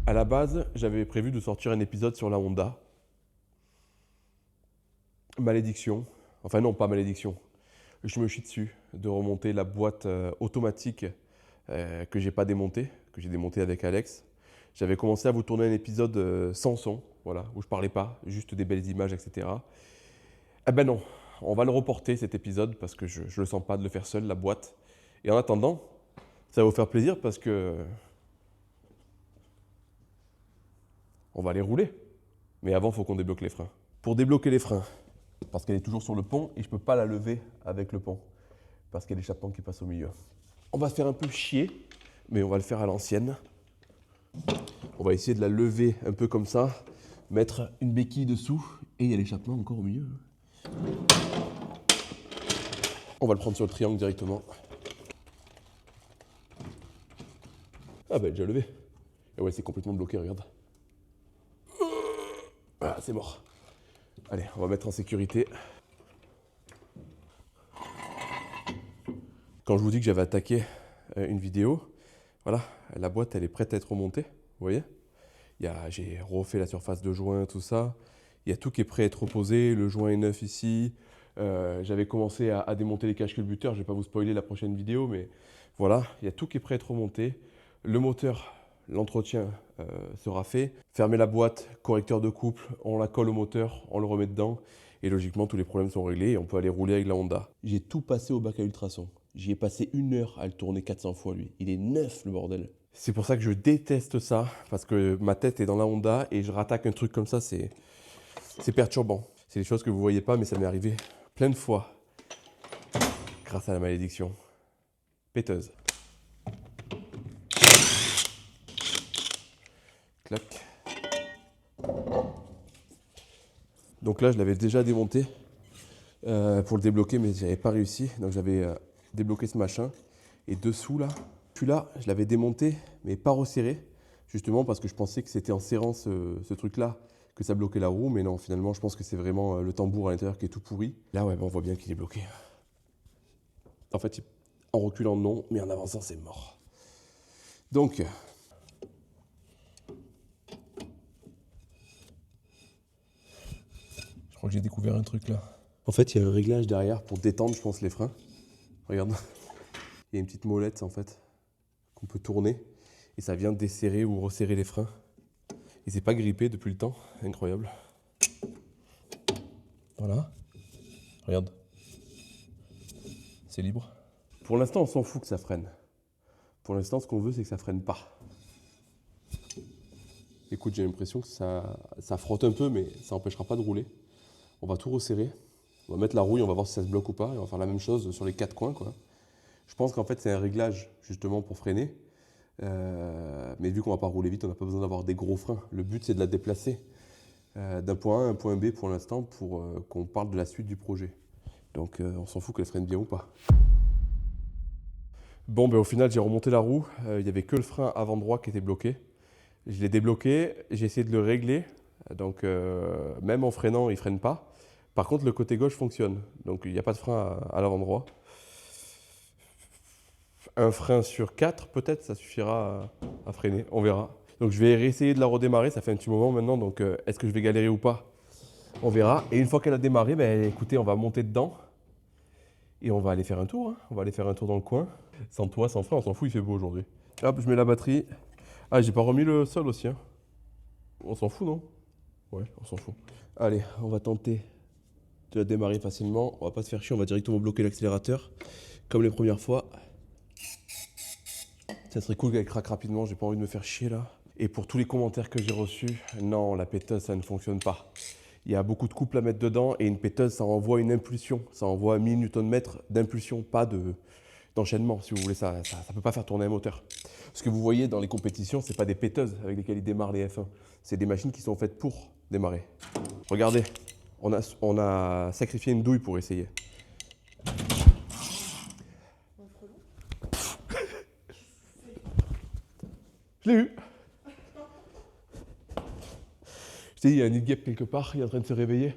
À la base, j'avais prévu de sortir un épisode sur la Honda. Malédiction. Enfin non, pas malédiction. Je me chie dessus de remonter la boîte automatique que j'ai pas démontée, que j'ai démontée avec Alex. J'avais commencé à vous tourner un épisode sans son, voilà, où je parlais pas, juste des belles images, etc. Eh ben non, on va le reporter cet épisode parce que je le sens pas de le faire seul, la boîte. Et en attendant, ça va vous faire plaisir parce que on va les rouler. Mais avant, il faut qu'on débloque les freins. Pour débloquer les freins, parce qu'elle est toujours sur le pont et je ne peux pas la lever avec le pont, parce qu'il y a l'échappement qui passe au milieu. On va se faire un peu chier, mais on va le faire à l'ancienne. On va essayer de la lever un peu comme ça, mettre une béquille dessous, et il y a l'échappement encore au milieu. On va le prendre sur le triangle directement. Ah ben, déjà levé. Et ouais, c'est complètement bloqué, regarde. Ah, c'est mort. Allez, on va mettre en sécurité. Quand je vous dis que j'avais attaqué une vidéo, voilà, la boîte elle est prête à être remontée, vous voyez. J'ai refait la surface de joint, tout ça. Il y a tout qui est prêt à être reposé, le joint est neuf ici. J'avais commencé à démonter les caches culbuteurs, je ne vais pas vous spoiler la prochaine vidéo, mais voilà, il y a tout qui est prêt à être remonté. Le moteur, l'entretien sera fait. Fermer la boîte, correcteur de couple, on la colle au moteur, on le remet dedans. Et logiquement, tous les problèmes sont réglés et on peut aller rouler avec la Honda. J'ai tout passé au bac à ultrasons. J'y ai passé 1 heure à le tourner 400 fois, lui. Il est neuf, le bordel. C'est pour ça que je déteste ça, parce que ma tête est dans la Honda et je rattaque un truc comme ça, c'est perturbant. C'est des choses que vous ne voyez pas, mais ça m'est arrivé plein de fois grâce à la malédiction. Péteuse. Clac. Donc là, je l'avais déjà démonté pour le débloquer, mais je n'avais pas réussi. Donc j'avais débloqué ce machin. Et dessous, là, celui-là, je l'avais démonté, mais pas resserré. Justement parce que je pensais que c'était en serrant ce truc-là que ça bloquait la roue. Mais non, finalement, je pense que c'est vraiment le tambour à l'intérieur qui est tout pourri. Là, ouais, on voit bien qu'il est bloqué. En fait, en reculant, non, mais en avançant, c'est mort. Donc... Je crois que j'ai découvert un truc là. En fait, il y a un réglage derrière pour détendre, je pense, les freins. Regarde. Il y a une petite molette en fait qu'on peut tourner et ça vient desserrer ou resserrer les freins. Et c'est pas grippé depuis le temps. Incroyable. Voilà. Regarde. C'est libre. Pour l'instant, on s'en fout que ça freine. Pour l'instant, ce qu'on veut, c'est que ça freine pas. Écoute, j'ai l'impression que ça frotte un peu, mais ça n'empêchera pas de rouler. On va tout resserrer. On va mettre la rouille, on va voir si ça se bloque ou pas. Et on va faire la même chose sur les 4 coins, quoi. Je pense qu'en fait, c'est un réglage justement pour freiner. Mais vu qu'on ne va pas rouler vite, on n'a pas besoin d'avoir des gros freins. Le but, c'est de la déplacer d'un point A à un point B pour l'instant pour qu'on parle de la suite du projet. Donc, on s'en fout qu'elle freine bien ou pas. Bon, au final, j'ai remonté la roue. Il n'y avait que le frein avant droit qui était bloqué. Je l'ai débloqué, j'ai essayé de le régler. Donc, même en freinant, il ne freine pas. Par contre, le côté gauche fonctionne. Donc, il n'y a pas de frein à l'avant droit. Un frein sur 4, peut-être, ça suffira à freiner. On verra. Donc, je vais réessayer de la redémarrer. Ça fait un petit moment maintenant. Donc, est-ce que je vais galérer ou pas? On verra. Et une fois qu'elle a démarré, écoutez, on va monter dedans. Et on va aller faire un tour. On va aller faire un tour dans le coin. Sans toi, sans frein, on s'en fout, il fait beau aujourd'hui. Hop, je mets la batterie. Ah, j'ai pas remis le sol aussi. On s'en fout, non? Ouais, on s'en fout. Allez, on va tenter de la démarrer facilement. On va pas se faire chier, on va directement bloquer l'accélérateur. Comme les premières fois. Ça serait cool qu'elle craque rapidement, j'ai pas envie de me faire chier là. Et pour tous les commentaires que j'ai reçus, non, la péteuse, ça ne fonctionne pas. Il y a beaucoup de couple à mettre dedans et une péteuse, ça envoie une impulsion. Ça envoie 1000 Nm d'impulsion, pas d'enchaînement, si vous voulez. Ça peut pas faire tourner un moteur. Ce que vous voyez dans les compétitions, c'est pas des péteuses avec lesquelles ils démarrent les F1. C'est des machines qui sont faites pour démarrer. Regardez, on a sacrifié une douille pour essayer. Je l'ai eu. Je t'ai dit, il y a un nid de guêpe quelque part, il est en train de se réveiller.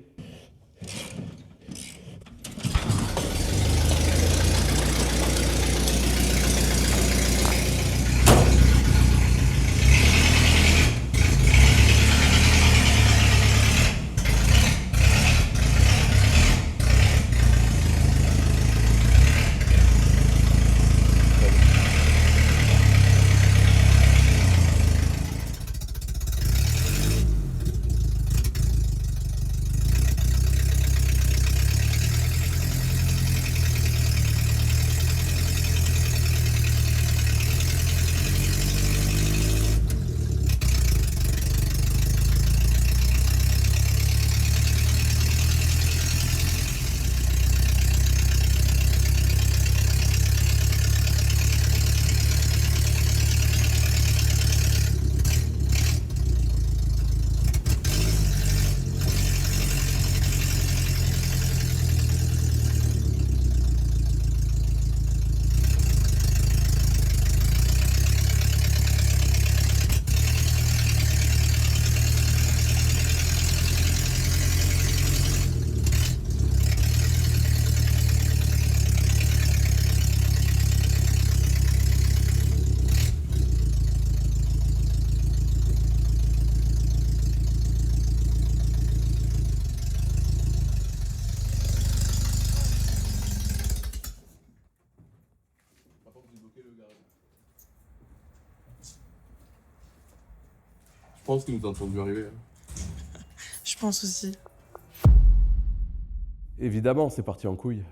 pense qu'il nous a entendu arriver. Je pense aussi. Évidemment, c'est parti en couille.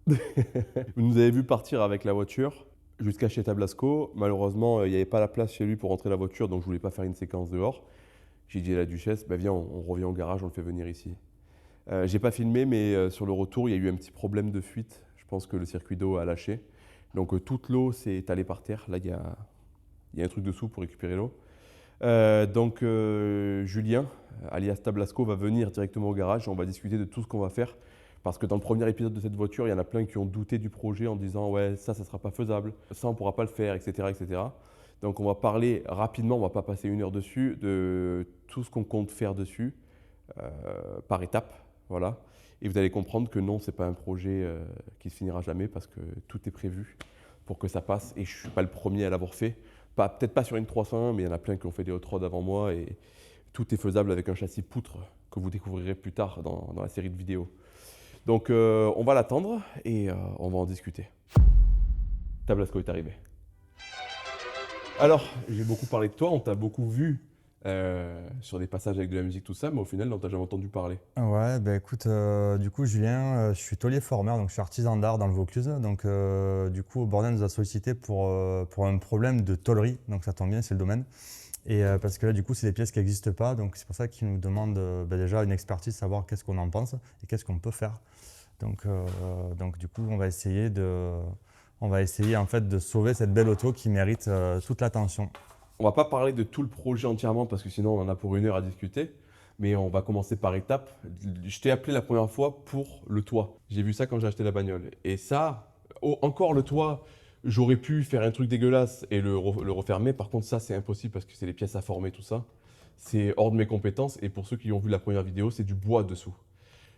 Vous nous avez vu partir avec la voiture jusqu'à chez Tablasco. Malheureusement, il n'y avait pas la place chez lui pour rentrer la voiture, donc je voulais pas faire une séquence dehors. J'ai dit à la duchesse, bah viens, on revient au garage, on le fait venir ici. J'ai pas filmé, mais sur le retour, il y a eu un petit problème de fuite. Je pense que le circuit d'eau a lâché. Donc toute l'eau s'est étalée par terre. Là, il y a un truc dessous pour récupérer l'eau. Donc Julien, alias Tablasco, va venir directement au garage et on va discuter de tout ce qu'on va faire. Parce que dans le premier épisode de cette voiture, il y en a plein qui ont douté du projet en disant ouais, ça sera pas faisable, ça on pourra pas le faire, etc., etc. Donc on va parler rapidement, on va pas passer 1 heure dessus, de tout ce qu'on compte faire dessus, par étapes, voilà. Et vous allez comprendre que non, c'est pas un projet qui se finira jamais parce que tout est prévu pour que ça passe. Et je suis pas le premier à l'avoir fait, peut-être pas sur une 301, mais il y en a plein qui ont fait des hot rods avant moi et tout est faisable avec un châssis poutre que vous découvrirez plus tard dans la série de vidéos. Donc on va l'attendre et on va en discuter. Tablasco est arrivé. Alors, j'ai beaucoup parlé de toi, on t'a beaucoup vu sur des passages avec de la musique, tout ça, mais au final, on t'a jamais entendu parler. Ouais, bah écoute, du coup, Julien, je suis taulier formeur, donc je suis artisan d'art dans le Vaucluse. Donc, du coup, Bordeaux nous a sollicité pour un problème de tôlerie, donc ça tombe bien, c'est le domaine. Et parce que là, du coup, c'est des pièces qui n'existent pas, donc c'est pour ça qu'ils nous demandent déjà une expertise, savoir qu'est-ce qu'on en pense et qu'est-ce qu'on peut faire. Donc, du coup, on va essayer en fait de sauver cette belle auto qui mérite toute l'attention. On va pas parler de tout le projet entièrement parce que sinon on en a pour 1 heure à discuter, mais on va commencer par étapes. Je t'ai appelé la première fois pour le toit. J'ai vu ça quand j'ai acheté la bagnole. Et ça, encore le toit, j'aurais pu faire un truc dégueulasse et le refermer. Par contre, ça, c'est impossible parce que c'est les pièces à former, tout ça. C'est hors de mes compétences. Et pour ceux qui ont vu la première vidéo, c'est du bois dessous.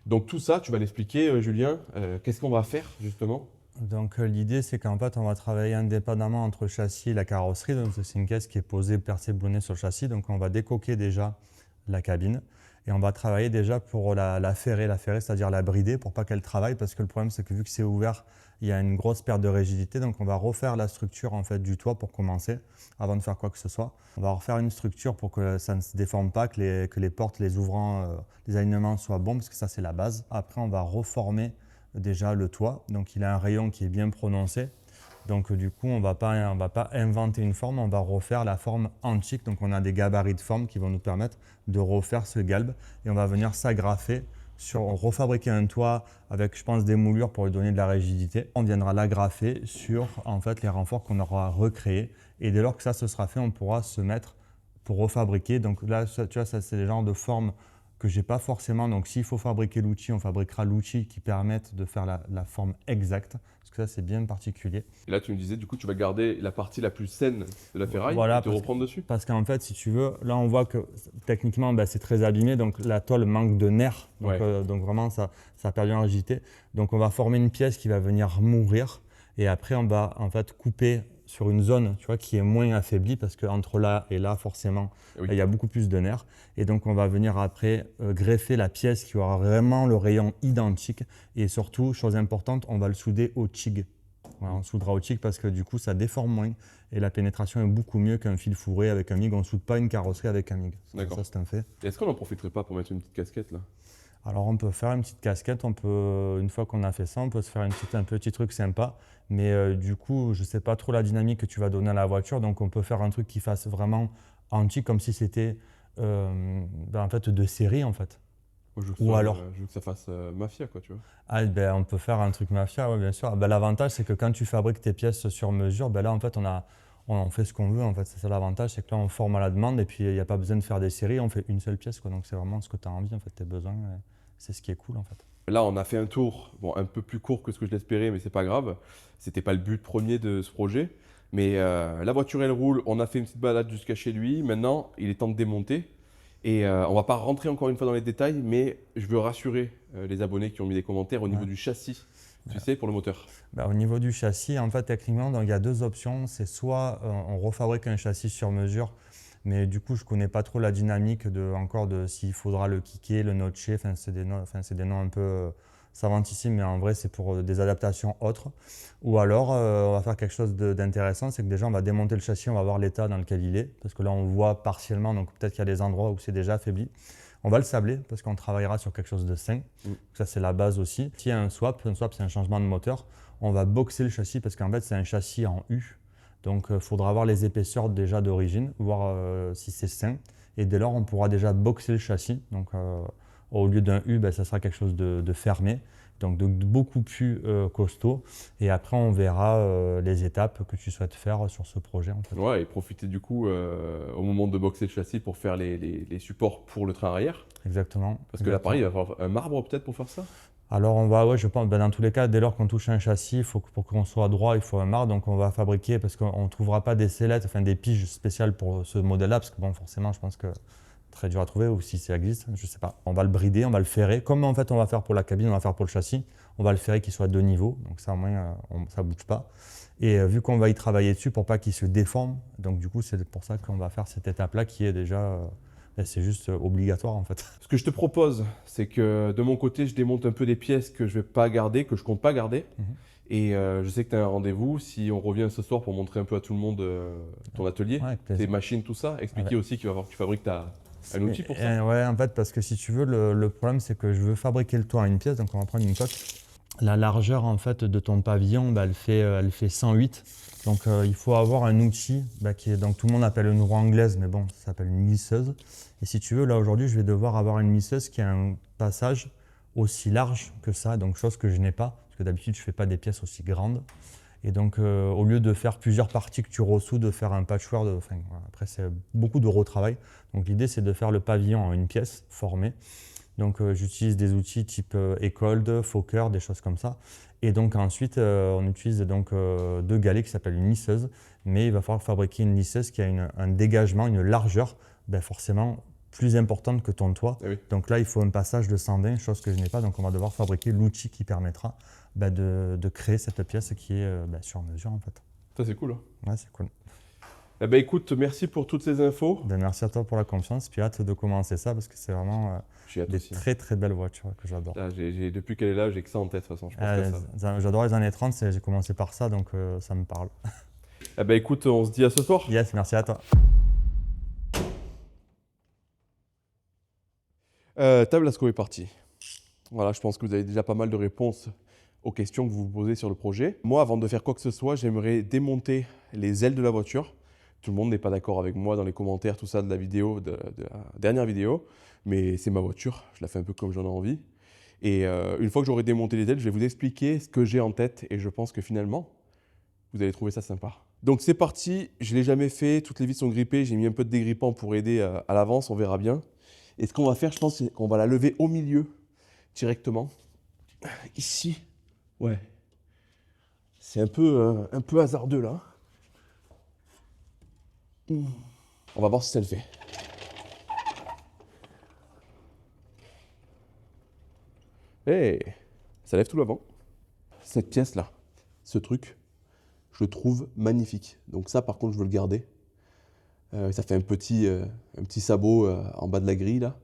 Donc tout ça, tu vas l'expliquer, Julien. Qu'est-ce qu'on va faire justement? Donc l'idée c'est qu'en fait on va travailler indépendamment entre le châssis et la carrosserie. Donc c'est une caisse qui est posée, percée, boulonnée sur le châssis. Donc on va décoquer déjà la cabine et on va travailler déjà pour la ferrer, c'est-à-dire la brider pour pas qu'elle travaille parce que le problème c'est que vu que c'est ouvert, il y a une grosse perte de rigidité. Donc on va refaire la structure en fait du toit pour commencer avant de faire quoi que ce soit. On va refaire une structure pour que ça ne se déforme pas, que les portes, les ouvrants, les alignements soient bons parce que ça c'est la base. Après on va reformer déjà le toit, donc il a un rayon qui est bien prononcé. Donc du coup, on va pas inventer une forme, on va refaire la forme antique. Donc on a des gabarits de forme qui vont nous permettre de refaire ce galbe et on va venir s'agrafer refabriquer un toit avec, je pense, des moulures pour lui donner de la rigidité. On viendra l'agrafer sur en fait les renforts qu'on aura recréés et dès lors que ça se sera fait, on pourra se mettre pour refabriquer. Donc là, tu vois, ça c'est le genre de forme que j'ai pas forcément. Donc s'il faut fabriquer l'outil, on fabriquera l'outil qui permette de faire la forme exacte, parce que ça c'est bien particulier. Et là tu me disais du coup tu vas garder la partie la plus saine de la ferraille Voilà, et te reprendre dessus. Parce qu'en fait, si tu veux, là on voit que techniquement c'est très abîmé, donc la tôle manque de nerfs, donc, Ouais. donc vraiment ça a perdu en rigidité. Donc on va former une pièce qui va venir mourir et après on va en fait couper sur une zone, tu vois, qui est moins affaiblie parce qu'entre là et là forcément Oui. il y a beaucoup plus de nerfs et donc on va venir après greffer la pièce qui aura vraiment le rayon identique et surtout, chose importante, on va le souder au TIG. Voilà, on soudera au TIG parce que du coup ça déforme moins et la pénétration est beaucoup mieux qu'un fil fourré avec un MIG. On ne soude pas une carrosserie avec un MIG. D'accord. Ça c'est un fait. Et est-ce qu'on n'en profiterait pas pour mettre une petite casquette là? Alors on peut faire une petite casquette, une fois qu'on a fait ça, on peut se faire un petit truc sympa. Mais du coup, je ne sais pas trop la dynamique que tu vas donner à la voiture, donc on peut faire un truc qui fasse vraiment anti, comme si c'était en fait de série en fait. Moi, Ou alors je veux que ça fasse mafia quoi, tu vois. Ah, on peut faire un truc mafia, oui, bien sûr. L'avantage, c'est que quand tu fabriques tes pièces sur mesure, là, en fait, on fait ce qu'on veut. En fait. C'est ça l'avantage, c'est que là, on forme à la demande et puis il n'y a pas besoin de faire des séries, on fait une seule pièce. Quoi. Donc, c'est vraiment ce que tu as envie, en fait, tes besoins. C'est ce qui est cool, en fait. Là, on a fait un tour, bon, un peu plus court que ce que je l'espérais, mais c'est pas grave. C'était pas le but premier de ce projet. Mais la voiture, elle roule. On a fait une petite balade jusqu'à chez lui. Maintenant, il est temps de démonter. Et on va pas rentrer encore une fois dans les détails, mais je veux rassurer les abonnés qui ont mis des commentaires au niveau du châssis, tu sais, pour le moteur. Au niveau du châssis, en fait, techniquement, donc, il y a deux options. C'est soit on refabrique un châssis sur mesure, mais du coup, je ne connais pas trop la dynamique de s'il faudra le kicker, le notcher. C'est des noms un peu Ça vente ici, mais en vrai, c'est pour des adaptations autres. Ou alors, on va faire quelque chose d'intéressant, c'est que déjà, on va démonter le châssis, on va voir l'état dans lequel il est, parce que là, on voit partiellement, donc peut-être qu'il y a des endroits où c'est déjà affaibli. On va le sabler, parce qu'on travaillera sur quelque chose de sain. Ça, c'est la base aussi. S'il y a un swap, c'est un changement de moteur. On va boxer le châssis, parce qu'en fait, c'est un châssis en U. Donc, il faudra avoir les épaisseurs déjà d'origine, voir si c'est sain. Et dès lors, on pourra déjà boxer le châssis. Donc, au lieu d'un U, ça sera quelque chose de fermé, donc de beaucoup plus costaud. Et après, on verra les étapes que tu souhaites faire sur ce projet. En fait. Ouais, et profiter du coup au moment de boxer le châssis pour faire les supports pour le train arrière. Exactement. Parce que là, pareil, il va falloir un marbre peut-être pour faire ça. Alors, je pense, dans tous les cas, dès lors qu'on touche un châssis, pour qu'on soit droit, il faut un marbre. Donc, on va fabriquer, parce qu'on ne trouvera pas des sellettes, enfin des piges spéciales pour ce modèle-là, parce que bon, forcément, je pense que très dur à trouver, ou si ça existe, je ne sais pas. On va le brider, on va le ferrer. Comme en fait on va faire pour la cabine, on va faire pour le châssis, on va le ferrer qu'il soit de niveau, donc ça au moins ça ne bouge pas. Et vu qu'on va y travailler dessus pour pas qu'il se déforme, donc du coup c'est pour ça qu'on va faire cette étape-là qui est déjà, c'est juste obligatoire en fait. Ce que je te propose, c'est que de mon côté, je démonte un peu des pièces que je vais pas garder, que je compte pas garder. Et je sais que tu as un rendez-vous. Si on revient ce soir pour montrer un peu à tout le monde ton atelier, tes machines, tout ça, expliquer aussi qu'il va falloir que tu fabriques un outil pour ça. Ouais, en fait, parce que si tu veux, le problème c'est que je veux fabriquer le toit à une pièce, donc on va prendre une coque. La largeur en fait de ton pavillon, elle fait 108. Donc il faut avoir un outil qui est, donc tout le monde appelle une roue anglaise, mais bon, ça s'appelle une lisseuse. Et si tu veux, là aujourd'hui, je vais devoir avoir une lisseuse qui a un passage aussi large que ça, donc chose que je n'ai pas, parce que d'habitude je ne fais pas des pièces aussi grandes. Et donc au lieu de faire plusieurs parties que tu ressoudes, de faire un patchwork, après c'est beaucoup de retravail. Donc l'idée c'est de faire le pavillon en une pièce formée. Donc j'utilise des outils type Ecold, Fokker, des choses comme ça. Et donc ensuite on utilise donc deux galets qui s'appellent une lisseuse, mais il va falloir fabriquer une lisseuse qui a un dégagement, une largeur forcément plus importante que ton toit. Oui. Donc là il faut un passage de 120, chose que je n'ai pas, donc on va devoir fabriquer l'outil qui permettra de créer cette pièce qui est sur mesure en fait. Ça c'est cool. Hein. Ouais, c'est cool. Eh ben, écoute, merci pour toutes ces infos. Merci à toi pour la confiance, puis hâte de commencer ça parce que c'est vraiment des très très belles voitures que j'adore. Là, depuis qu'elle est là, j'ai que ça en tête de toute façon. Je pense ça. J'adore les années 30, j'ai commencé par ça, donc ça me parle. Eh ben, écoute, on se dit à ce soir. Yes, merci à toi. Tablasco est parti. Voilà, je pense que vous avez déjà pas mal de réponses aux questions que vous vous posez sur le projet. Moi, avant de faire quoi que ce soit, j'aimerais démonter les ailes de la voiture. Tout le monde n'est pas d'accord avec moi dans les commentaires, tout ça de la vidéo, de la dernière vidéo, mais c'est ma voiture, je la fais un peu comme j'en ai envie. Et une fois que j'aurai démonté les ailes, je vais vous expliquer ce que j'ai en tête et je pense que finalement, vous allez trouver ça sympa. Donc c'est parti, je ne l'ai jamais fait, toutes les vis sont grippées, j'ai mis un peu de dégrippant pour aider à l'avance, on verra bien. Et ce qu'on va faire, je pense, c'est qu'on va la lever au milieu, directement. Ici, ouais. C'est un peu hasardeux là. On va voir si ça le fait. Hey, ça lève tout l'avant. Cette pièce-là, ce truc, je le trouve magnifique. Donc ça, par contre, je veux le garder. Ça fait un petit sabot en bas de la grille, là.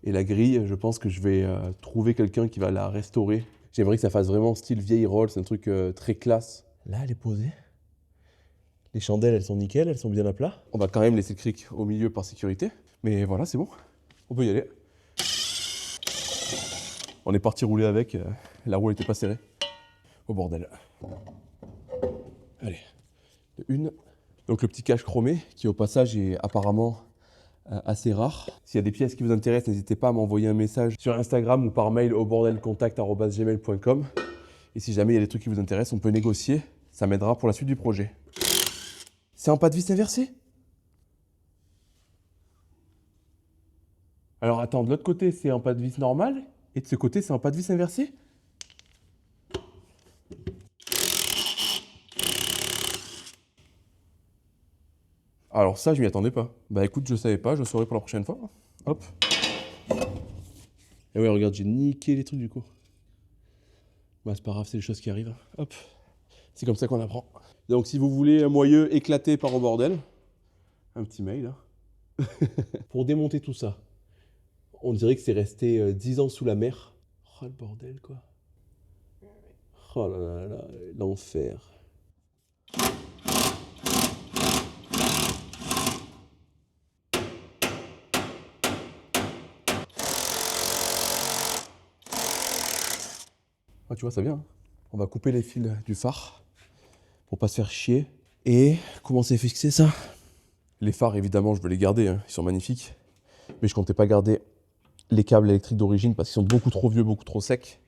Et la grille, je pense que je vais trouver quelqu'un qui va la restaurer. J'aimerais que ça fasse vraiment style vieille Rolls, un truc très classe. Là, elle est posée. Les chandelles, elles sont nickel, elles sont bien à plat. On va quand même laisser le cric au milieu par sécurité. Mais voilà, c'est bon. On peut y aller. On est parti rouler avec. La roue n'était pas serrée. Au bordel. Allez. Une. Donc le petit cache chromé, qui au passage est apparemment assez rare. S'il y a des pièces qui vous intéressent, n'hésitez pas à m'envoyer un message sur Instagram ou par mail au bordelcontact@gmail.com. Et si jamais il y a des trucs qui vous intéressent, on peut négocier. Ça m'aidera pour la suite du projet. C'est en pas de vis inversé? Alors attends, de l'autre côté, c'est en pas de vis normal, et de ce côté, c'est en pas de vis inversé? Alors ça, je m'y attendais pas. Bah écoute, je savais pas, je saurai pour la prochaine fois. Hop. Et ouais, regarde, j'ai niqué les trucs du coup. Bah c'est pas grave, c'est les choses qui arrivent. Hop. C'est comme ça qu'on apprend. Donc si vous voulez un moyeu éclaté par au bordel, un petit mail. Hein. Pour démonter tout ça, on dirait que c'est resté 10 ans sous la mer. Oh le bordel quoi. Oh là là là, l'enfer. Ah, tu vois, ça vient. Hein. On va couper les fils du phare pour pas se faire chier. Et comment c'est fixé ça? Les phares, évidemment, je veux les garder, hein. Ils sont magnifiques. Mais je comptais pas garder les câbles électriques d'origine parce qu'ils sont beaucoup trop vieux, beaucoup trop secs.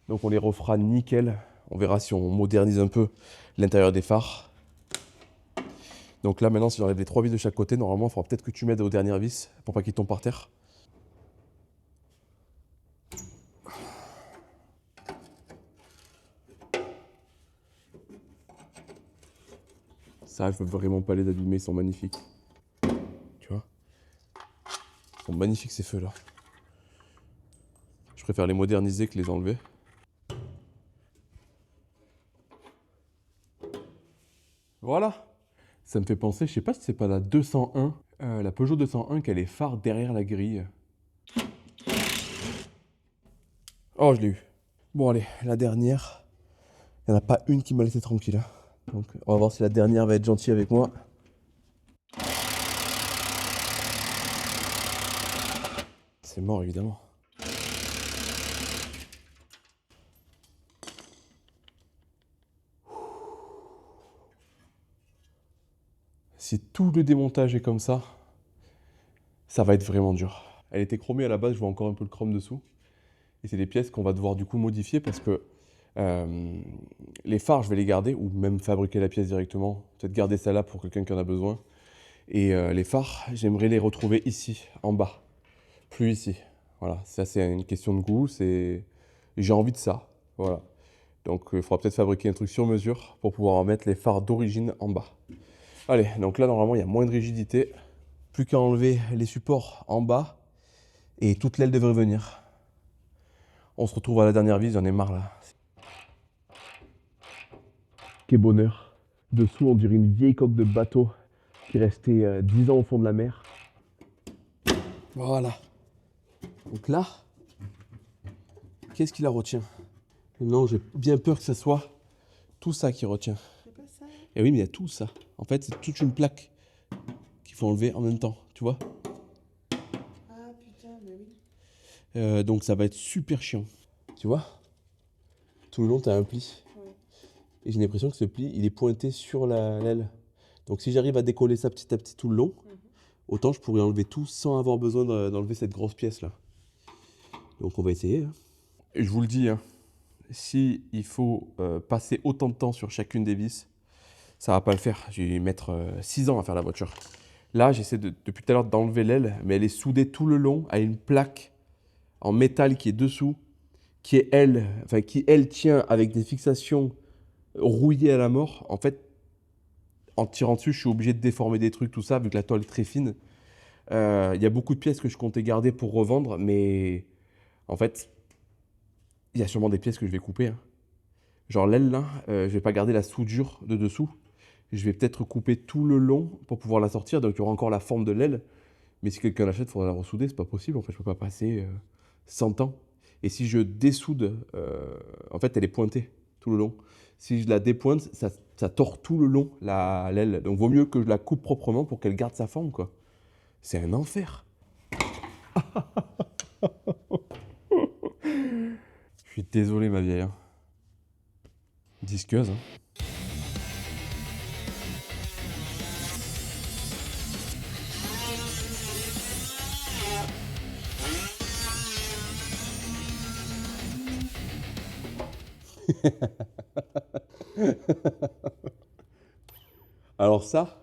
Donc on les refera nickel. On verra si on modernise un peu l'intérieur des phares. Donc là maintenant, si j'enlève les 3 vis de chaque côté, normalement il faudra peut-être que tu m'aides aux dernières vis pour pas qu'ils tombent par terre. Ça, je veux vraiment pas les abîmer, ils sont magnifiques. Tu vois? Ils sont magnifiques ces feux là. Je préfère les moderniser que les enlever. Voilà. Ça me fait penser, je sais pas si c'est pas la 201, la Peugeot 201 qui a les phares derrière la grille. Oh, je l'ai eu. Bon allez, la dernière. Il n'y en a pas une qui m'a laissé tranquille. Hein. Donc on va voir si la dernière va être gentille avec moi. C'est mort évidemment. Si tout le démontage est comme ça va être vraiment dur. Elle était chromée à la base, je vois encore un peu le chrome dessous. Et c'est des pièces qu'on va devoir du coup modifier parce que les phares, je vais les garder ou même fabriquer la pièce directement. Peut-être garder celle-là pour quelqu'un qui en a besoin. Et les phares, j'aimerais les retrouver ici, en bas. Plus ici. Voilà, ça c'est une question de goût. J'ai envie de ça. Voilà. Donc il faudra peut-être fabriquer un truc sur mesure pour pouvoir en mettre les phares d'origine en bas. Allez, donc là normalement il y a moins de rigidité. Plus qu'à enlever les supports en bas et toute l'aile devrait venir. On se retrouve à la dernière vis, j'en ai marre là. Quel bonheur. Dessous on dirait une vieille coque de bateau qui restait 10 ans au fond de la mer. Voilà. Donc là, qu'est-ce qui la retient? Non, j'ai bien peur que ce soit tout ça qui retient. C'est pas ça. Et oui, mais il y a tout ça. En fait, c'est toute une plaque qu'il faut enlever en même temps, tu vois? Ah putain, mais oui. Donc ça va être super chiant. Tu vois? Tout le long, tu as un pli. Ouais. Et j'ai l'impression que ce pli, il est pointé sur l'aile. Donc si j'arrive à décoller ça petit à petit tout le long, autant je pourrais enlever tout sans avoir besoin d'enlever cette grosse pièce là. Donc on va essayer. Hein. Et je vous le dis, hein, si il faut passer autant de temps sur chacune des vis, ça va pas le faire. Je vais mettre 6 ans à faire la voiture. Là, j'essaie depuis tout à l'heure d'enlever l'aile, mais elle est soudée tout le long à une plaque en métal qui est dessous, qui elle tient avec des fixations rouillées à la mort. En fait, en tirant dessus, je suis obligé de déformer des trucs, tout ça, vu que la toile est très fine. Il y a beaucoup de pièces que je comptais garder pour revendre, mais en fait, il y a sûrement des pièces que je vais couper. Hein. Genre l'aile là, je vais pas garder la soudure de dessous. Je vais peut-être couper tout le long pour pouvoir la sortir, donc il y aura encore la forme de l'aile. Mais si quelqu'un l'achète, il faudra la ressouder, c'est pas possible. En fait, je peux pas passer 100 ans. Et si je dessoude, en fait, elle est pointée tout le long. Si je la dépointe, ça tord tout le long l'aile. Donc, vaut mieux que je la coupe proprement pour qu'elle garde sa forme, quoi. C'est un enfer. Je suis désolé, ma vieille. Hein. Disqueuse. Hein. Alors ça,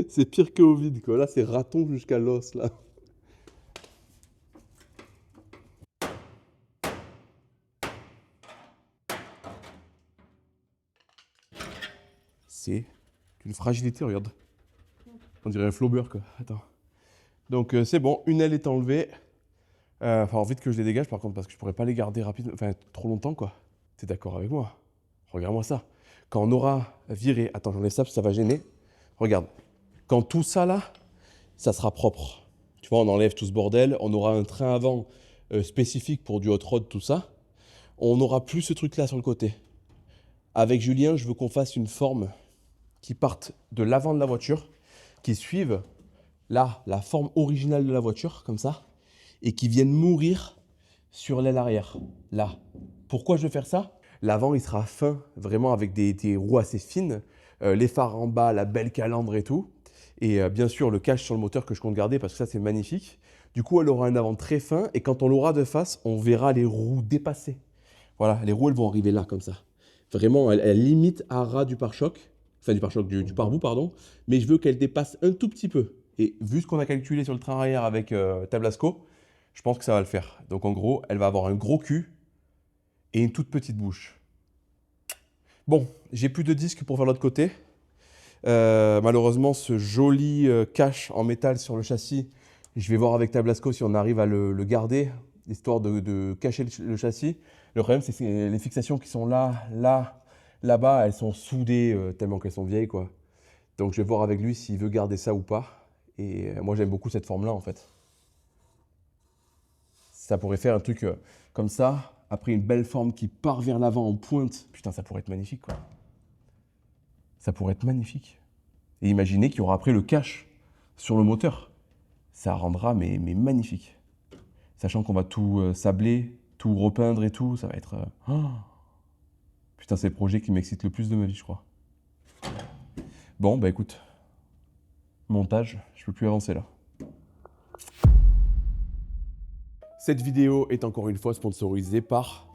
c'est pire que au vide, quoi. Là, c'est raton jusqu'à l'os, là. C'est une fragilité, regarde. On dirait un flobber, quoi. Attends. Donc, c'est bon, une aile est enlevée. Enfin, vite que je les dégage, par contre, parce que je pourrais pas les garder rapidement, enfin, trop longtemps, quoi. T'es d'accord avec moi? Regarde-moi ça. Quand on aura viré... Attends, j'enlève ça parce que ça va gêner. Regarde. Quand tout ça, là, ça sera propre. Tu vois, on enlève tout ce bordel. On aura un train avant spécifique pour du hot rod, tout ça. on n'aura plus ce truc-là sur le côté. Avec Julien, je veux qu'on fasse une forme qui parte de l'avant de la voiture, qui suive là la forme originale de la voiture, comme ça, et qui vienne mourir sur l'aile arrière, là. Pourquoi je veux faire ça? L'avant, il sera fin, vraiment avec des roues assez fines, les phares en bas, la belle calandre et tout. Et bien sûr, le cache sur le moteur que je compte garder parce que ça, c'est magnifique. Du coup, elle aura un avant très fin et quand on l'aura de face, on verra les roues dépasser. Voilà, les roues, elles vont arriver là, comme ça. Vraiment, elle limite à ras du pare-choc, enfin du pare-choc, du pare-boue, pardon, mais je veux qu'elle dépasse un tout petit peu. Et vu ce qu'on a calculé sur le train arrière avec Tablasco, je pense que ça va le faire. Donc en gros, elle va avoir un gros cul et une toute petite bouche. Bon, j'ai plus de disques pour faire l'autre côté. Malheureusement, ce joli cache en métal sur le châssis, je vais voir avec Tablasco si on arrive à le garder, histoire de cacher le châssis. Le problème, c'est que les fixations qui sont là-bas, elles sont soudées tellement qu'elles sont vieilles, quoi. Donc je vais voir avec lui s'il veut garder ça ou pas. Et moi, j'aime beaucoup cette forme-là, en fait. Ça pourrait faire un truc comme ça, après une belle forme qui part vers l'avant en pointe. Putain, ça pourrait être magnifique, quoi. Ça pourrait être magnifique. Et imaginez qu'il y aura après le cache sur le moteur. Ça rendra mais magnifique. Sachant qu'on va tout sabler, tout repeindre et tout, ça va être... Putain, c'est le projet qui m'excite le plus de ma vie, je crois. Bon, bah écoute. Montage, je peux plus avancer là. Cette vidéo est encore une fois sponsorisée par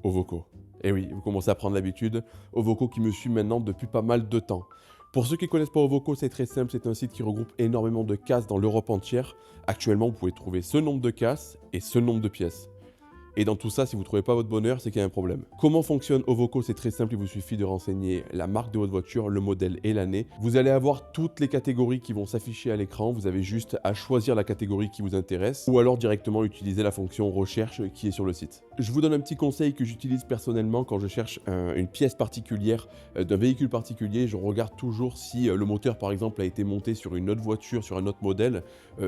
Ovoco. Et oui, vous commencez à prendre l'habitude. Ovoco qui me suit maintenant depuis pas mal de temps. Pour ceux qui ne connaissent pas Ovoco, c'est très simple. C'est un site qui regroupe énormément de casses dans l'Europe entière. Actuellement, vous pouvez trouver ce nombre de casses et ce nombre de pièces. Et dans tout ça, si vous ne trouvez pas votre bonheur, c'est qu'il y a un problème. Comment fonctionne Ovoco? C'est très simple, il vous suffit de renseigner la marque de votre voiture, le modèle et l'année. Vous allez avoir toutes les catégories qui vont s'afficher à l'écran. Vous avez juste à choisir la catégorie qui vous intéresse ou alors directement utiliser la fonction recherche qui est sur le site. Je vous donne un petit conseil que j'utilise personnellement quand je cherche une pièce particulière d'un véhicule particulier. Je regarde toujours si le moteur, par exemple, a été monté sur une autre voiture, sur un autre modèle.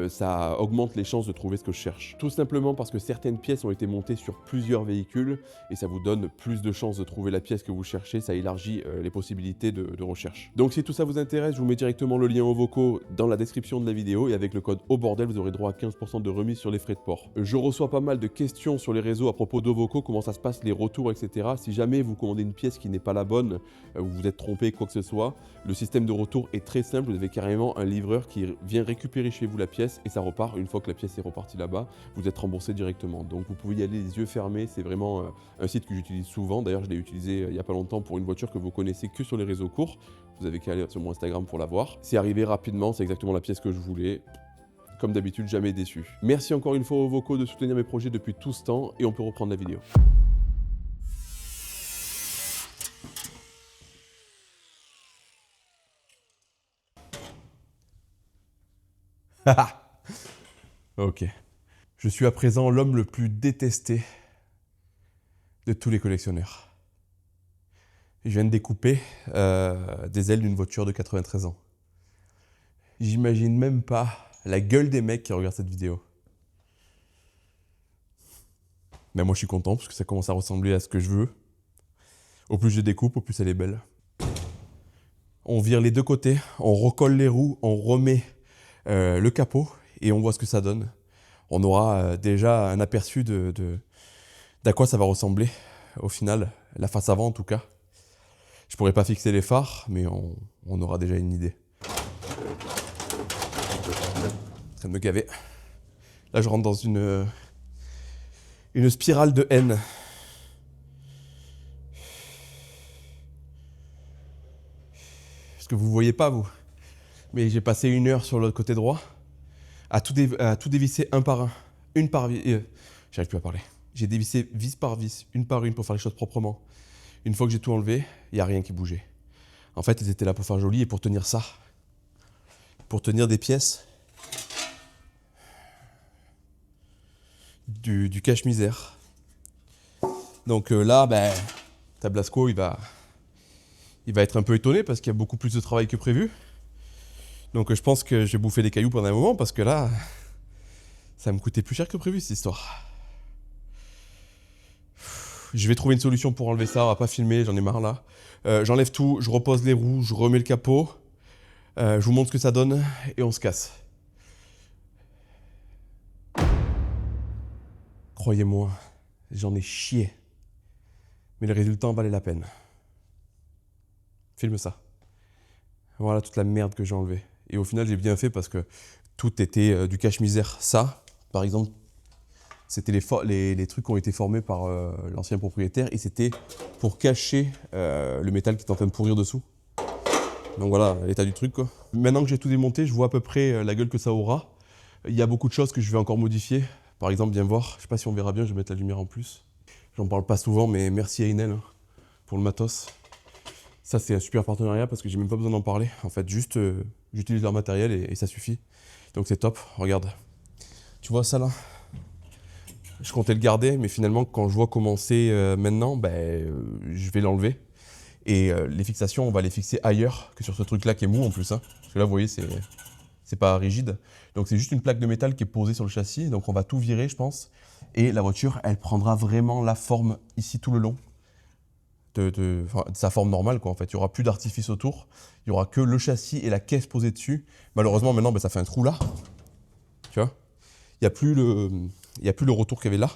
Ça augmente les chances de trouver ce que je cherche. Tout simplement parce que certaines pièces ont été montées sur plusieurs véhicules et ça vous donne plus de chances de trouver la pièce que vous cherchez, ça élargit les possibilités de recherche. Donc si tout ça vous intéresse, je vous mets directement le lien Ovoco dans la description de la vidéo et avec le code AUBORDEL, vous aurez droit à 15% de remise sur les frais de port. Je reçois pas mal de questions sur les réseaux à propos d'Ovoco, comment ça se passe, les retours, etc. Si jamais vous commandez une pièce qui n'est pas la bonne, vous vous êtes trompé, quoi que ce soit, le système de retour est très simple, vous avez carrément un livreur qui vient récupérer chez vous la pièce et ça repart. Une fois que la pièce est repartie là-bas, vous êtes remboursé directement. Donc vous pouvez y aller les yeux fermés, c'est vraiment un site que j'utilise souvent. D'ailleurs, je l'ai utilisé il n'y a pas longtemps pour une voiture que vous connaissez que sur les réseaux courts. Vous avez qu'à aller sur mon Instagram pour la voir. C'est arrivé rapidement, c'est exactement la pièce que je voulais. Comme d'habitude, jamais déçu. Merci encore une fois Ovoco de soutenir mes projets depuis tout ce temps et on peut reprendre la vidéo. Ok. Je suis à présent l'homme le plus détesté de tous les collectionneurs. Je viens de découper des ailes d'une voiture de 93 ans. J'imagine même pas la gueule des mecs qui regardent cette vidéo. Mais moi je suis content parce que ça commence à ressembler à ce que je veux. Au plus je découpe, au plus elle est belle. On vire les deux côtés, on recolle les roues, on remet le capot et on voit ce que ça donne. On aura déjà un aperçu d'à quoi ça va ressembler au final, la face avant en tout cas. Je pourrais pas fixer les phares, mais on aura déjà une idée. En train de me gaver. Là, je rentre dans une spirale de haine. Parce que vous voyez pas, vous. Mais j'ai passé 1 heure sur le côté droit à tout dévisser un par un. Une par vis. J'arrive plus à parler. J'ai dévissé vis par vis, une par une, pour faire les choses proprement. Une fois que j'ai tout enlevé, il n'y a rien qui bougeait. En fait, ils étaient là pour faire joli et pour tenir ça. Pour tenir des pièces. Du cache-misère. Donc là, Tablasco, il va être un peu étonné parce qu'il y a beaucoup plus de travail que prévu. Donc je pense que je vais bouffer des cailloux pendant un moment parce que là, ça va me coûter plus cher que prévu cette histoire. Je vais trouver une solution pour enlever ça, on va pas filmer, j'en ai marre là. J'enlève tout, je repose les roues, je remets le capot. Je vous montre ce que ça donne et on se casse. Croyez-moi, j'en ai chié. Mais le résultat en valait la peine. Filme ça. Voilà toute la merde que j'ai enlevée. Et au final, j'ai bien fait parce que tout était du cache-misère. Ça, par exemple, c'était les trucs qui ont été formés par l'ancien propriétaire et c'était pour cacher le métal qui est en train de pourrir dessous. Donc voilà, l'état du truc, quoi. Maintenant que j'ai tout démonté, je vois à peu près la gueule que ça aura. Il y a beaucoup de choses que je vais encore modifier. Par exemple, viens voir, je sais pas si on verra bien, je vais mettre la lumière en plus. J'en parle pas souvent, mais merci à Inel pour le matos. Ça, c'est un super partenariat parce que j'ai même pas besoin d'en parler. En fait, juste, j'utilise leur matériel et ça suffit. Donc c'est top, regarde. Tu vois ça là? Je comptais le garder, mais finalement, quand je vois commencer maintenant, je vais l'enlever. Et les fixations, on va les fixer ailleurs que sur ce truc-là qui est mou en plus. Hein. Parce que là, vous voyez, c'est pas rigide. Donc c'est juste une plaque de métal qui est posée sur le châssis. Donc on va tout virer, je pense. Et la voiture, elle prendra vraiment la forme ici tout le long. De sa forme normale, quoi. En fait, il n'y aura plus d'artifice autour. Il n'y aura que le châssis et la caisse posée dessus. Malheureusement, maintenant, ça fait un trou là. Tu vois? Il n'y a plus le retour qu'il y avait là.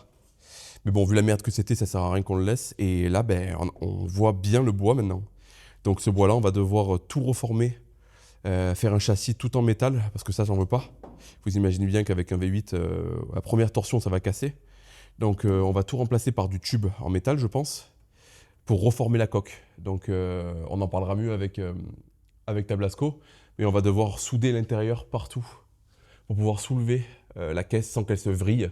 Mais bon, vu la merde que c'était, ça sert à rien qu'on le laisse. Et là, on voit bien le bois maintenant. Donc ce bois-là, on va devoir tout reformer, faire un châssis tout en métal, parce que ça, j'en veux pas. Vous imaginez bien qu'avec un V8, la première torsion, ça va casser. Donc on va tout remplacer par du tube en métal, je pense, pour reformer la coque. Donc on en parlera mieux avec Tablasco, mais on va devoir souder l'intérieur partout pour pouvoir soulever la caisse sans qu'elle se vrille.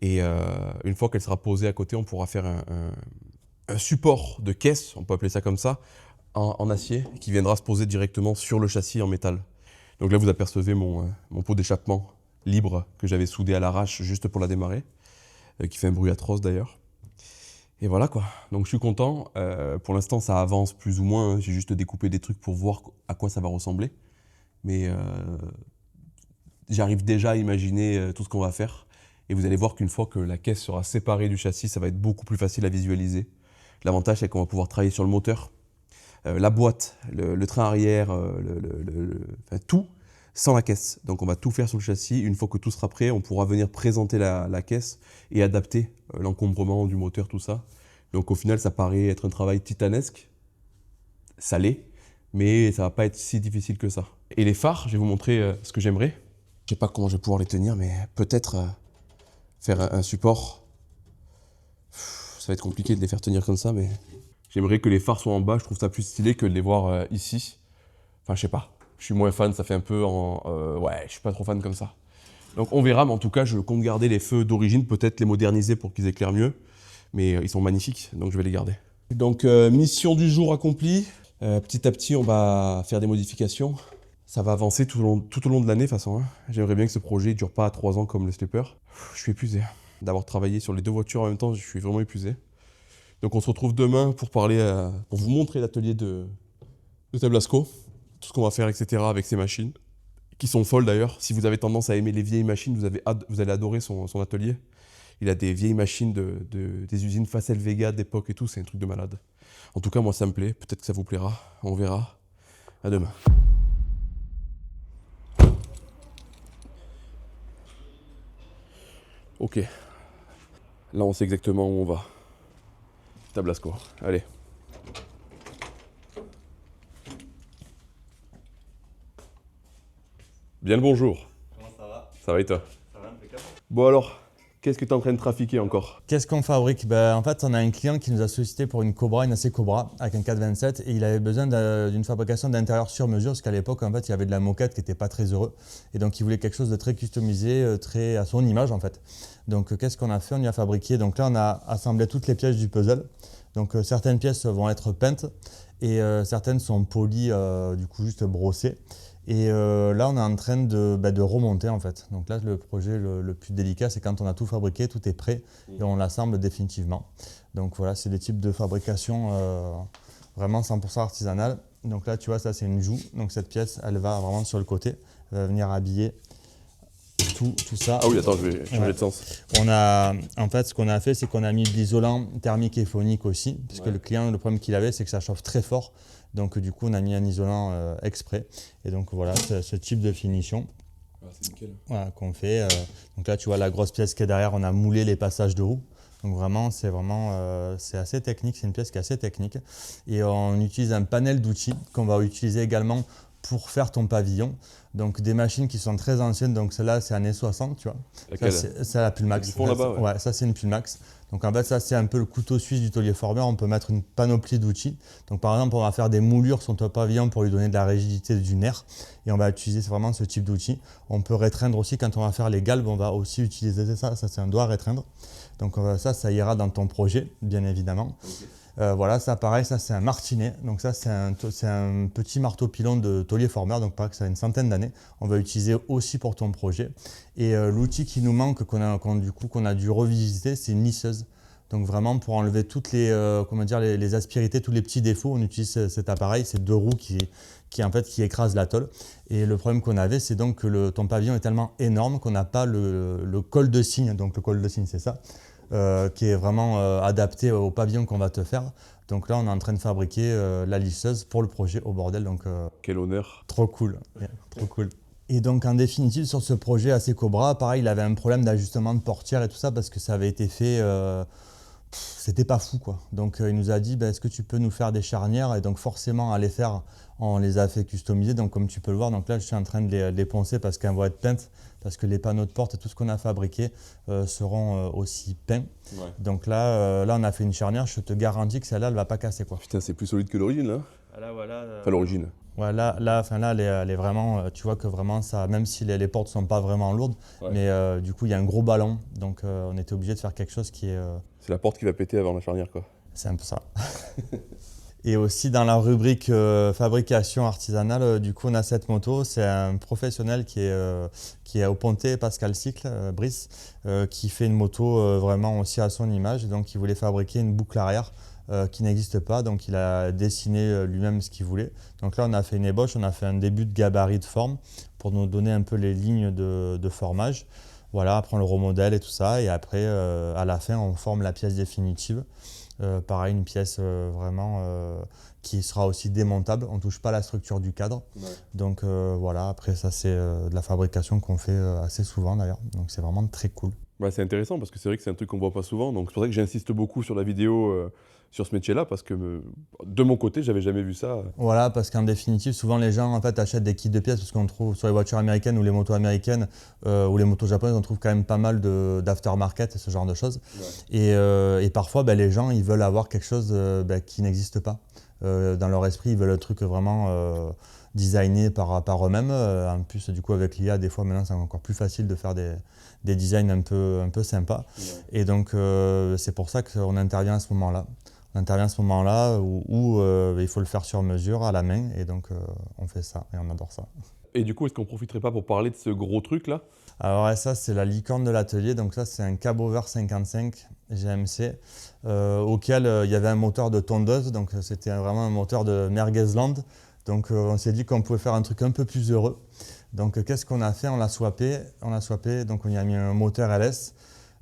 Et une fois qu'elle sera posée à côté, on pourra faire un support de caisse, on peut appeler ça comme ça, en acier, qui viendra se poser directement sur le châssis en métal. Donc là, vous apercevez mon pot d'échappement libre que j'avais soudé à l'arrache juste pour la démarrer, qui fait un bruit atroce d'ailleurs. Et voilà quoi, donc je suis content. Pour l'instant, ça avance plus ou moins, hein. J'ai juste découpé des trucs pour voir à quoi ça va ressembler. Mais j'arrive déjà à imaginer tout ce qu'on va faire. Et vous allez voir qu'une fois que la caisse sera séparée du châssis, ça va être beaucoup plus facile à visualiser. L'avantage, c'est qu'on va pouvoir travailler sur le moteur, la boîte, le train arrière, tout, sans la caisse. Donc on va tout faire sur le châssis. Une fois que tout sera prêt, on pourra venir présenter la caisse et adapter l'encombrement du moteur, tout ça. Donc au final, ça paraît être un travail titanesque, salé, mais ça va pas être si difficile que ça. Et les phares, je vais vous montrer ce que j'aimerais. Je sais pas comment je vais pouvoir les tenir, mais peut-être faire un support. Ça va être compliqué de les faire tenir comme ça, mais j'aimerais que les phares soient en bas. Je trouve ça plus stylé que de les voir ici. Enfin, je sais pas. Je suis moins fan, ça fait un peu ouais, je suis pas trop fan comme ça. Donc on verra, mais en tout cas, je compte garder les feux d'origine, peut-être les moderniser pour qu'ils éclairent mieux. Mais ils sont magnifiques, donc je vais les garder. Donc mission du jour accomplie. Petit à petit, on va faire des modifications. Ça va avancer tout au long de l'année, de toute façon. Hein. J'aimerais bien que ce projet ne dure pas 3 ans comme le Sleeper. Je suis épuisé. D'avoir travaillé sur les 2 voitures en même temps, je suis vraiment épuisé. Donc on se retrouve demain pour pour vous montrer l'atelier de Tablasco. Tout ce qu'on va faire, etc. avec ces machines. Qui sont folles d'ailleurs. Si vous avez tendance à aimer les vieilles machines, vous allez adorer son atelier. Il a des vieilles machines des usines Facel Vega d'époque et tout. C'est un truc de malade. En tout cas, moi ça me plaît. Peut-être que ça vous plaira. On verra. À demain. Ok, là on sait exactement où on va. Tablasco, allez. Bien le bonjour. Comment ça va? Ça va et toi? Ça va, impeccable. Bon alors, qu'est-ce que tu es en train de trafiquer encore? Qu'est-ce qu'on fabrique? En fait, on a un client qui nous a sollicité pour une Cobra, une AC Cobra, avec un 427, et il avait besoin d'une fabrication d'intérieur sur mesure, parce qu'à l'époque, en fait, il y avait de la moquette qui n'était pas très heureux, et donc il voulait quelque chose de très customisé, très à son image, en fait. Donc, qu'est-ce qu'on a fait? On y a fabriqué. Donc là, on a assemblé toutes les pièces du puzzle. Donc, certaines pièces vont être peintes, et certaines sont polies, du coup, juste brossées. Et là, on est en train de remonter en fait. Donc là, le projet le plus délicat, c'est quand on a tout fabriqué, tout est prêt et on l'assemble définitivement. Donc voilà, c'est des types de fabrication vraiment 100% artisanale. Donc là, tu vois, ça c'est une joue. Donc cette pièce, elle va vraiment sur le côté. Elle va venir habiller tout ça. Ah oui, attends, je vais changer Ouais. de sens. En fait, ce qu'on a fait, c'est qu'on a mis de l'isolant thermique et phonique aussi, parce que Ouais. le client, le problème qu'il avait, c'est que ça chauffe très fort. Donc du coup, on a mis un isolant exprès. Et donc voilà, c'est ce type de finition. Ah, c'est nickel. Voilà, qu'on fait. Donc là, tu vois la grosse pièce qui est derrière, on a moulé les passages de roue. Donc c'est assez technique, c'est une pièce qui est assez technique. Et on utilise un panel d'outils qu'on va utiliser également pour faire ton pavillon. Donc des machines qui sont très anciennes, donc celle-là c'est années 60, tu vois. Laquelle? C'est la Pulmax. Du fond là-bas, ouais. Ouais, ça c'est une Pulmax. Donc en fait ça c'est un peu le couteau suisse du taulier formeur, on peut mettre une panoplie d'outils. Donc par exemple on va faire des moulures sur ton pavillon pour lui donner de la rigidité du nerf et on va utiliser vraiment ce type d'outils. On peut rétreindre aussi quand on va faire les galbes, on va aussi utiliser ça c'est un doigt à rétreindre. Donc ça ira dans ton projet bien évidemment. Okay. Voilà, ça pareil, ça c'est un martinet. Donc ça c'est un petit marteau pilon de taulier formeur, donc pareil que ça a une centaine d'années. On va utiliser aussi pour ton projet. Et l'outil qui nous manque, qu'on a dû revisiter, c'est une lisseuse. Donc vraiment pour enlever toutes les aspérités, tous les petits défauts, on utilise cet appareil, ces deux roues qui écrasent la tôle. Et le problème qu'on avait, c'est donc que ton pavillon est tellement énorme qu'on n'a pas le col de cygne. Donc le col de cygne, c'est ça. Qui est vraiment adapté au pavillon qu'on va te faire. Donc là, on est en train de fabriquer la lisseuse pour le projet au bordel. Donc, Quel honneur. trop cool, yeah, trop cool. Et donc en définitive, sur ce projet AC Cobra, pareil, il avait un problème d'ajustement de portière et tout ça parce que ça avait été fait, c'était pas fou quoi. Donc il nous a dit, est-ce que tu peux nous faire des charnières? Et donc forcément, à les faire, on les a fait customiser. Donc comme tu peux le voir, donc là je suis en train de les poncer parce qu'elles vont être peintes, parce que les panneaux de porte et tout ce qu'on a fabriqué seront aussi peints. Ouais. Donc là, on a fait une charnière, je te garantis que celle-là, elle va pas casser quoi. Putain, c'est plus solide que l'origine là. Là, voilà. Enfin, l'origine. Ouais, là, elle est vraiment, tu vois que vraiment ça, même si les portes sont pas vraiment lourdes, Ouais. mais du coup il y a un gros ballon, donc on était obligé de faire quelque chose qui est, C'est la porte qui va péter avant la charnière quoi. c'est un peu ça. Et aussi dans la rubrique fabrication artisanale, du coup on a cette moto, c'est un professionnel qui est au Pontet, Pascal Cycle, Brice, qui fait une moto vraiment aussi à son image, donc il voulait fabriquer une boucle arrière. Qui n'existe pas, donc il a dessiné lui-même ce qu'il voulait. Donc là on a fait une ébauche, on a fait un début de gabarit de forme pour nous donner un peu les lignes de formage. Voilà, après on le remodèle et tout ça, et après à la fin on forme la pièce définitive. Pareil, une pièce vraiment qui sera aussi démontable, on ne touche pas la structure du cadre. Ouais. Donc voilà, après ça c'est de la fabrication qu'on fait assez souvent d'ailleurs, donc c'est vraiment très cool. Bah, c'est intéressant parce que c'est vrai que c'est un truc qu'on voit pas souvent, donc c'est pour ça que j'insiste beaucoup sur la vidéo sur ce métier-là, parce que de mon côté, j'avais jamais vu ça. Voilà, parce qu'en définitive, souvent les gens en fait achètent des kits de pièces parce qu'on trouve sur les voitures américaines ou les motos américaines ou les motos japonaises, on trouve quand même pas mal d'aftermarket et ce genre de choses. Ouais. Et parfois, les gens ils veulent avoir quelque chose qui n'existe pas. Dans leur esprit, ils veulent un truc vraiment designé par eux-mêmes. En plus, du coup, avec l'IA, des fois maintenant, c'est encore plus facile de faire des designs un peu sympas. Ouais. Et donc, c'est pour ça qu'on intervient à ce moment-là. On intervient à ce moment-là où il faut le faire sur mesure, à la main, et donc on fait ça, et on adore ça. Et du coup, est-ce qu'on ne profiterait pas pour parler de ce gros truc-là? Alors ça, c'est la licorne de l'atelier, donc ça, c'est un Cabover 55 GMC, auquel il y avait un moteur de tondeuse, donc c'était vraiment un moteur de Merguezland. Donc on s'est dit qu'on pouvait faire un truc un peu plus heureux. Donc qu'est-ce qu'on a fait? On l'a swappé, donc on y a mis un moteur LS,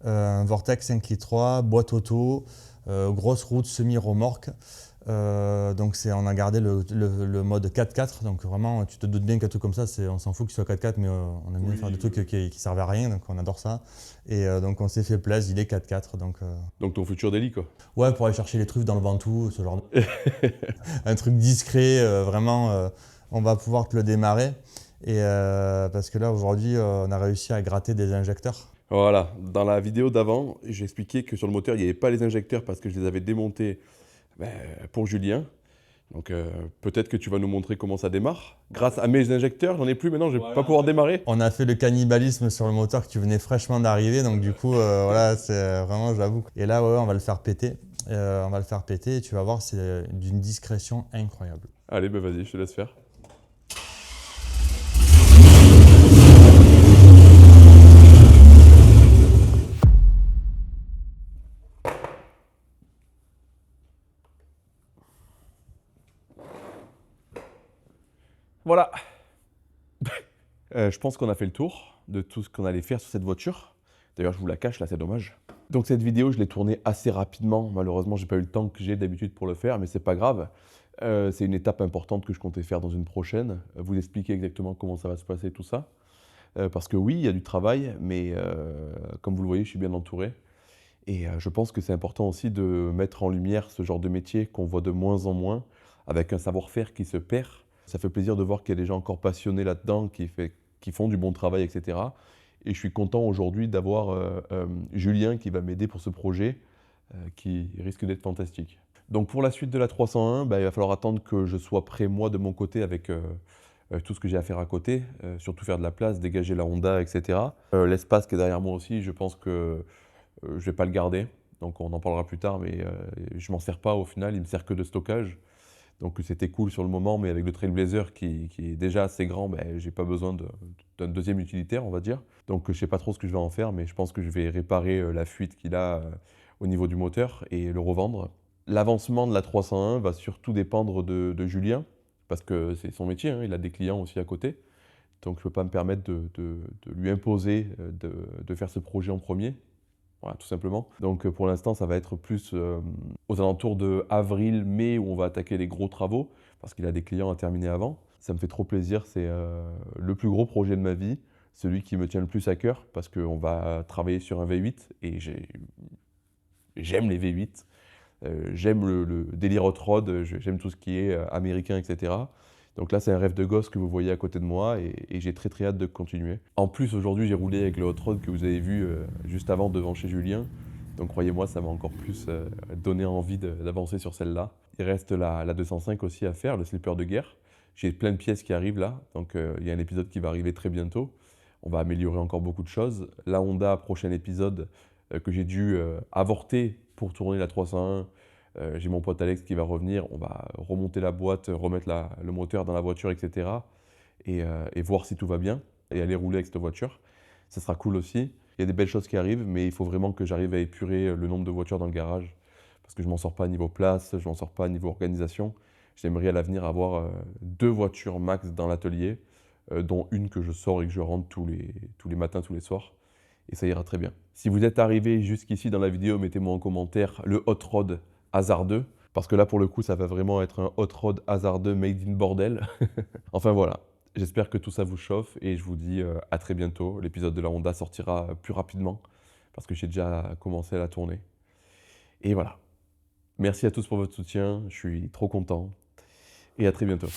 un Vortex 5 litres 3, boîte auto, grosse route semi-remorque. Donc on a gardé le mode 4x4, donc vraiment tu te doutes bien qu'un truc comme ça, on s'en fout qu'il soit 4x4, mais on aime bien faire des trucs qui servent à rien, donc on adore ça. Et donc on s'est fait plaisir, il est 4x4. Donc ton futur daily quoi. Ouais, pour aller chercher les trucs dans le Ventoux, ce genre de... un truc discret, vraiment on va pouvoir te le démarrer. Et parce que là aujourd'hui on a réussi à gratter des injecteurs. Voilà, dans la vidéo d'avant, j'ai expliqué que sur le moteur il n'y avait pas les injecteurs parce que je les avais démontés pour Julien. Donc peut-être que tu vas nous montrer comment ça démarre. Grâce à mes injecteurs, j'en ai plus maintenant, je ne vais pas pouvoir démarrer. On a fait le cannibalisme sur le moteur que tu venais fraîchement d'arriver, donc du coup, voilà, c'est vraiment, j'avoue. Et là, ouais, on va le faire péter. On va le faire péter et tu vas voir, c'est d'une discrétion incroyable. Allez, vas-y, je te laisse faire. Voilà. Je pense qu'on a fait le tour de tout ce qu'on allait faire sur cette voiture. D'ailleurs, je vous la cache, là, c'est dommage. Donc cette vidéo, je l'ai tournée assez rapidement. Malheureusement, j'ai pas eu le temps que j'ai d'habitude pour le faire, mais c'est pas grave. C'est une étape importante que je comptais faire dans une prochaine. Vous expliquer exactement comment ça va se passer, tout ça. Parce que oui, il y a du travail, mais comme vous le voyez, je suis bien entouré. Et je pense que c'est important aussi de mettre en lumière ce genre de métier qu'on voit de moins en moins, avec un savoir-faire qui se perd. Ça fait plaisir de voir qu'il y a des gens encore passionnés là-dedans, qui font du bon travail, etc. Et je suis content aujourd'hui d'avoir Julien qui va m'aider pour ce projet, qui risque d'être fantastique. Donc pour la suite de la 301, il va falloir attendre que je sois prêt moi de mon côté avec tout ce que j'ai à faire à côté, surtout faire de la place, dégager la Honda, etc. L'espace qui est derrière moi aussi, je pense que je ne vais pas le garder, donc on en parlera plus tard, mais je m'en sers pas au final, il me sert que de stockage. Donc c'était cool sur le moment, mais avec le Trailblazer qui est déjà assez grand, j'ai pas besoin d'un deuxième utilitaire, on va dire. Donc je sais pas trop ce que je vais en faire, mais je pense que je vais réparer la fuite qu'il a au niveau du moteur et le revendre. L'avancement de la 301 va surtout dépendre de Julien, parce que c'est son métier, hein, il a des clients aussi à côté. Donc je ne peux pas me permettre de lui imposer de faire ce projet en premier. Voilà, tout simplement. Donc pour l'instant, ça va être plus aux alentours de avril, mai, où on va attaquer les gros travaux, parce qu'il a des clients à terminer avant. Ça me fait trop plaisir, c'est le plus gros projet de ma vie, celui qui me tient le plus à cœur, parce qu'on va travailler sur un V8, et j'aime les V8. J'aime le délire hot rod, j'aime tout ce qui est américain, etc. Donc là, c'est un rêve de gosse que vous voyez à côté de moi et j'ai très hâte de continuer. En plus, aujourd'hui, j'ai roulé avec le hot rod que vous avez vu juste avant devant chez Julien. Donc croyez-moi, ça m'a encore plus donné envie d'avancer sur celle-là. Il reste la 205 aussi à faire, le slipper de guerre. J'ai plein de pièces qui arrivent là, donc il y a un épisode qui va arriver très bientôt. On va améliorer encore beaucoup de choses. La Honda, prochain épisode que j'ai dû avorter pour tourner la 301. J'ai mon pote Alex qui va revenir, on va remonter la boîte, remettre le moteur dans la voiture, etc. Et voir si tout va bien, et aller rouler avec cette voiture. Ça sera cool aussi. Il y a des belles choses qui arrivent, mais il faut vraiment que j'arrive à épurer le nombre de voitures dans le garage, parce que je ne m'en sors pas niveau place, je ne m'en sors pas niveau organisation. J'aimerais à l'avenir avoir 2 voitures max dans l'atelier, dont une que je sors et que je rentre tous les matins, tous les soirs. Et ça ira très bien. Si vous êtes arrivé jusqu'ici dans la vidéo, mettez-moi en commentaire le hot rod hasardeux, parce que là pour le coup ça va vraiment être un hot rod hasardeux made in bordel. Enfin voilà, j'espère que tout ça vous chauffe et je vous dis à très bientôt. L'épisode de la Honda sortira plus rapidement parce que j'ai déjà commencé à la tourner. Et voilà, merci à tous pour votre soutien, je suis trop content et à très bientôt.